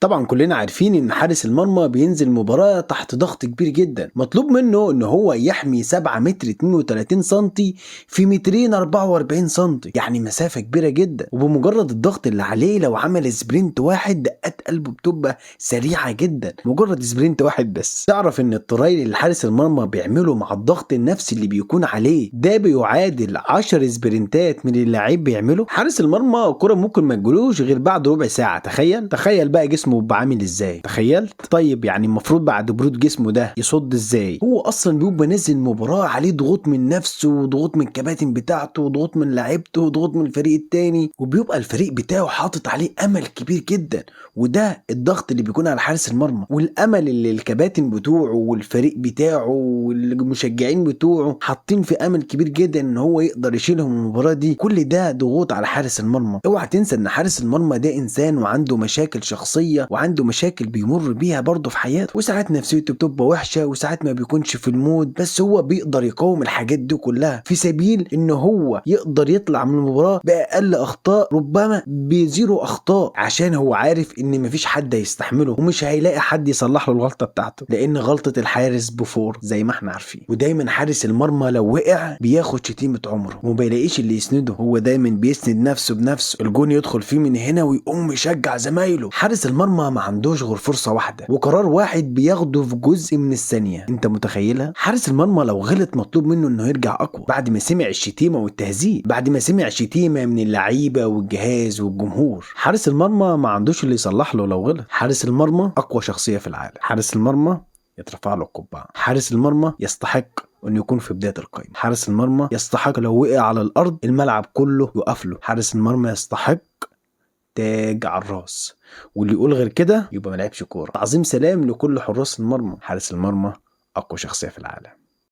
طبعا كلنا عارفين ان حارس المرمى بينزل مباراة تحت ضغط كبير جدا، مطلوب منه ان هو يحمي 7 متر 32 سنتي في مترين 44 سنتي، يعني مسافة كبيرة جدا. وبمجرد الضغط اللي عليه لو عمل سبرنت واحد دقات قلبه بتبقى سريعة جدا، مجرد سبرنت واحد بس. تعرف ان الترايل اللي حارس المرمى بيعمله مع الضغط النفسي اللي بيكون عليه ده بيعادل 10 سبرنتات من اللاعب بيعمله؟ حارس المرمى الكرة ممكن ما تجيلوش غير بعد ربع ساعة. تخيل بقى جسمه بيبقى عامل ازاي. تخيلت؟ طيب يعني المفروض بعد برود جسمه ده يصد ازاي؟ هو اصلا بيبقى نازل مباراة عليه ضغوط من نفسه وضغوط من الكباتن بتاعته وضغوط من لعيبته وضغوط من الفريق التاني، وبيبقى الفريق بتاعه حاطط عليه امل كبير جدا. وده الضغط اللي بيكون على حارس المرمى، والامل اللي الكباتن بتوعه والفريق بتاعه والمشجعين بتوعه حاطين في امل كبير جدا ان هو يقدر يشيلهم المباراة دي. كل ده ضغوط على حارس المرمى. اوعى تنسى ان حارس المرمى ده انسان وعنده مشاكل شخصية وعنده مشاكل بيمر بيها برضه في حياته، وساعات نفسيته بتبقى وحشة وساعات ما بيكونش في المود، بس هو بيقدر يقاوم الحاجات دي كلها في سبيل ان هو يقدر يطلع من المباراة باقل اخطاء، ربما بزيرو اخطاء، عشان هو عارف ان مفيش حد هيستحمله ومش هيلاقي حد يصلح له الغلطة بتاعته، لان غلطة الحارس بفور زي ما احنا عارفين. ودايما حارس المرمى لو وقع بياخد شتيمة عمره وما بيلاقيش اللي يسنده، هو دايما بيسند نفسه بنفسه، الجون يدخل فيه من هنا ويقوم يشجع زمايله. حارس المرمى ما عندوش غير فرصة واحدة وقرار واحد بياخده في جزء من الثانية. انت متخيلها؟ حارس المرمى لو غلط مطلوب منه انه يرجع اقوى بعد ما سمع الشتيمة والتهزيق، بعد ما سمع شتيمة من اللعيبة والجهاز والجمهور. حارس المرمى ما عندوش اللي يصلح له لو غلط. حارس المرمى اقوى شخصية في العالم. حارس المرمى يترفع له القبعة. حارس المرمى يستحق انه يكون في بداية القائمة. حارس المرمى يستحق لو وقع على الارض الملعب كله يقف له. حارس المرمى يستحق تاج على الراس، واللي يقول غير كده يبقى ملعبش كورة. تعظيم سلام لكل حراس المرمى. حارس المرمى اقوى شخصية في العالم.